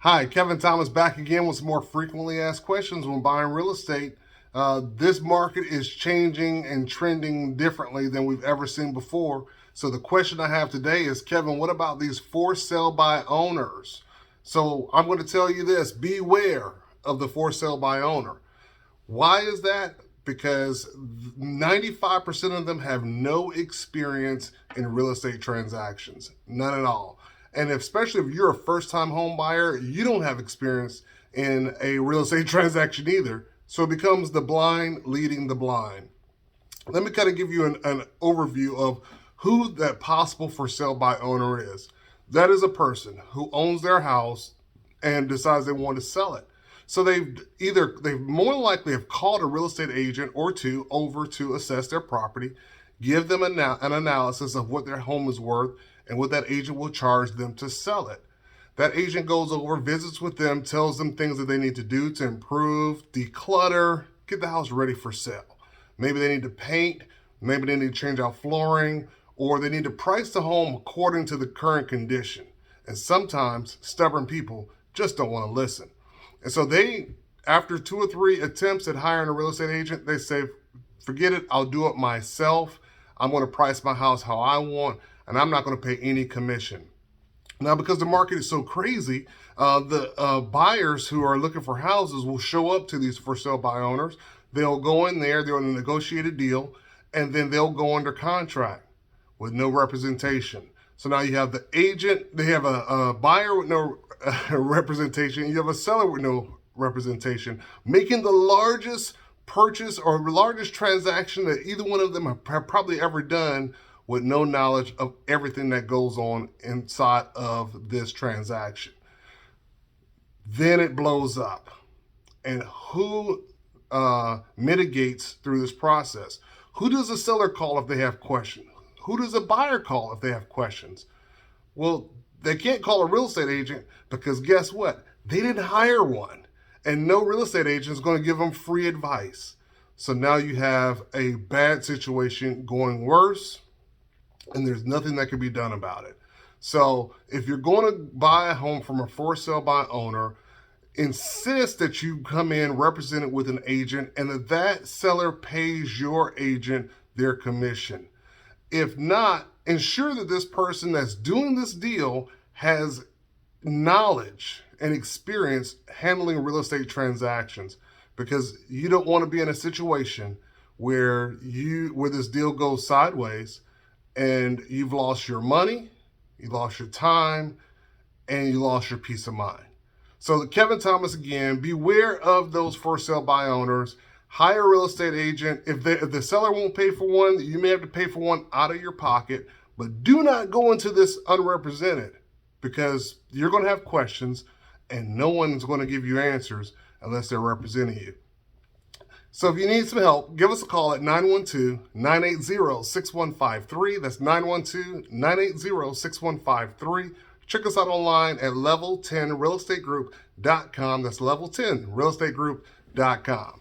Hi, Kevin Thomas back again with some more frequently asked questions when buying real estate. This market is changing and trending differently than we've ever seen before. So the question I have today is, Kevin, what about these for sale by owners? So I'm going to tell you this, beware of the for sale by owner. Why is that? Because 95% of them have no experience in real estate transactions, none at all. And especially if you're a first-time home buyer, you don't have experience in a real estate transaction either. So it becomes the blind leading the blind. Let me kind of give you an overview of who that possible for sale by owner is. That is a person who owns their house and decides they want to sell it. So they've more likely have called a real estate agent or two over to assess their property, give them an analysis of what their home is worth and what that agent will charge them to sell it. That agent goes over, visits with them, tells them things that they need to do to improve, declutter, get the house ready for sale. Maybe they need to paint, maybe they need to change out flooring, or they need to price the home according to the current condition. And sometimes stubborn people just don't want to listen. And so after 2 or 3 attempts at hiring a real estate agent, they say, forget it, I'll do it myself. I'm going to price my house how I want, and I'm not going to pay any commission. Now, because the market is so crazy, the buyers who are looking for houses will show up to these for sale by owners. They'll go in there, they'll negotiate a deal, and then they'll go under contract with no representation. So now you have the agent, they have a buyer with no representation, you have a seller with no representation, making the largest purchase or largest transaction that either one of them have probably ever done with no knowledge of everything that goes on inside of this transaction. Then it blows up. And who mitigates through this process? Who does the seller call if they have questions? Who does a buyer call if they have questions? Well, they can't call a real estate agent because guess what? They didn't hire one. And no real estate agent is going to give them free advice. So now you have a bad situation going worse, and there's nothing that can be done about it. So if you're going to buy a home from a for sale by owner, insist that you come in represented with an agent and that seller pays your agent their commission. If not, ensure that this person that's doing this deal has knowledge and experience handling real estate transactions, because you don't want to be in a situation where this deal goes sideways and you've lost your money, you lost your time, and you lost your peace of mind. So Kevin Thomas again, beware of those for sale by owners. Hire a real estate agent. If the seller won't pay for one, you may have to pay for one out of your pocket, but do not go into this unrepresented, because you're going to have questions and no one's going to give you answers unless they're representing you. So if you need some help, give us a call at 912-980-6153. That's 912-980-6153. Check us out online at level10realestategroup.com. That's level10realestategroup.com.